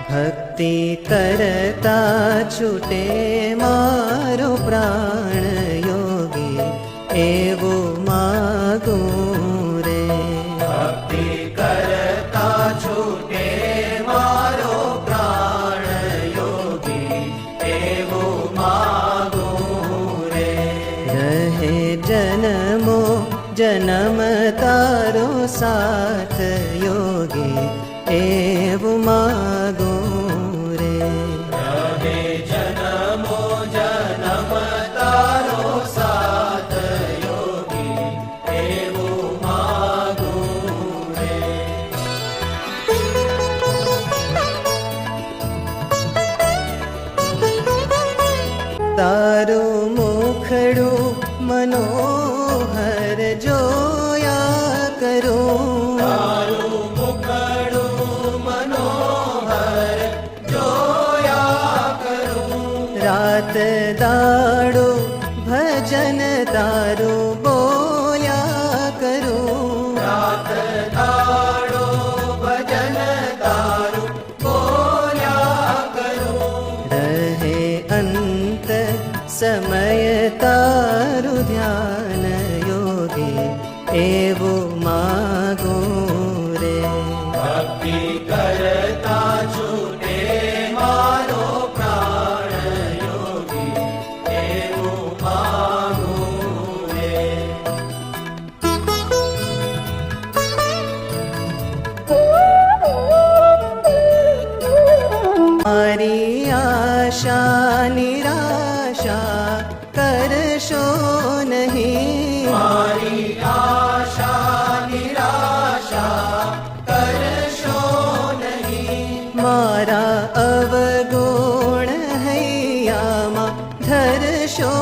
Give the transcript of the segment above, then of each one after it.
ભક્તિ કરતા છૂટે મારો પ્રાણ યોગી, એવું માગું રે. ભક્તિ કરતા છૂટે મારો પ્રાણ યોગી, એવું માગું રે. રહે જન્મો જન્મ તારો સાથ યોગી, એવું માગું રે. રહે જન્મો જન્મ તારો સાથ યોગી, એવું માગું રે. તારું મુખડું મનોહર જોયા કરું, તારું મુખડું મનોહર જોયા કરું. રાત દાડો ભજન તારું બોલ્યા કરું. રાત દાડો ભજન તારું બોલ્યા કરું. રહે અંત સમય તારું ધ્યાન યોગી, એવું માગું રે. ભક્તિ કરતા છૂટે મારો પ્રાણ યોગી, એવું માગું રે. મારી આશા નિરાશા કરશો નહીં, મારી આશા નિરાશા કરશો નહીં. મારા અવગુણ હૈયામાં ધરશો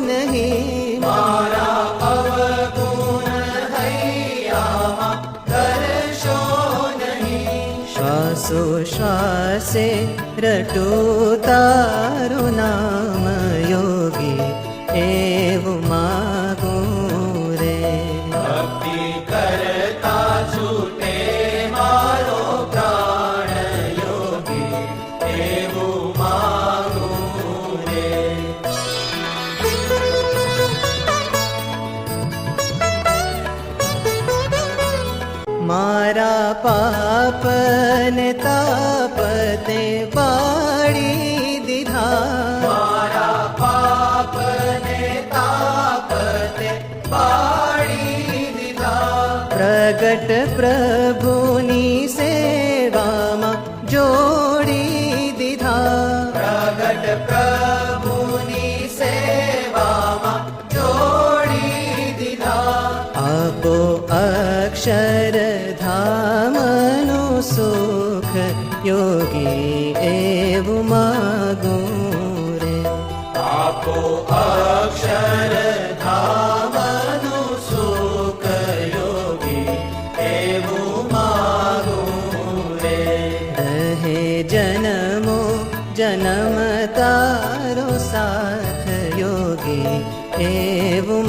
નહીં. મારા અવગુણ હૈયામાં કરશો નહીં. શ્વાસો શ્વાસે રટું તારું નામ યોગી, એવું માગું રે. ભક્તિ કરતા છૂટે મારો પ્રાણ યોગી, એવું માગું રે. મારા પાપ ને તાપ તે બાળી દીધા, મારા પાપ ને તાપ તે બાળી દીધા. પ્રગટ પ્રભુની સેવામાં જોડી દીધા. પ્રગટ પ્રભુની સેવામાં જોડી દીધા. આપો અક્ષર ધામનું સુખ યોગી, એવું માગું રે. આપો અક્ષર ધામનું સુખ યોગી, એવું માગું રે. રહે જન્મો જન્મ તારો સાથ યોગી, એવું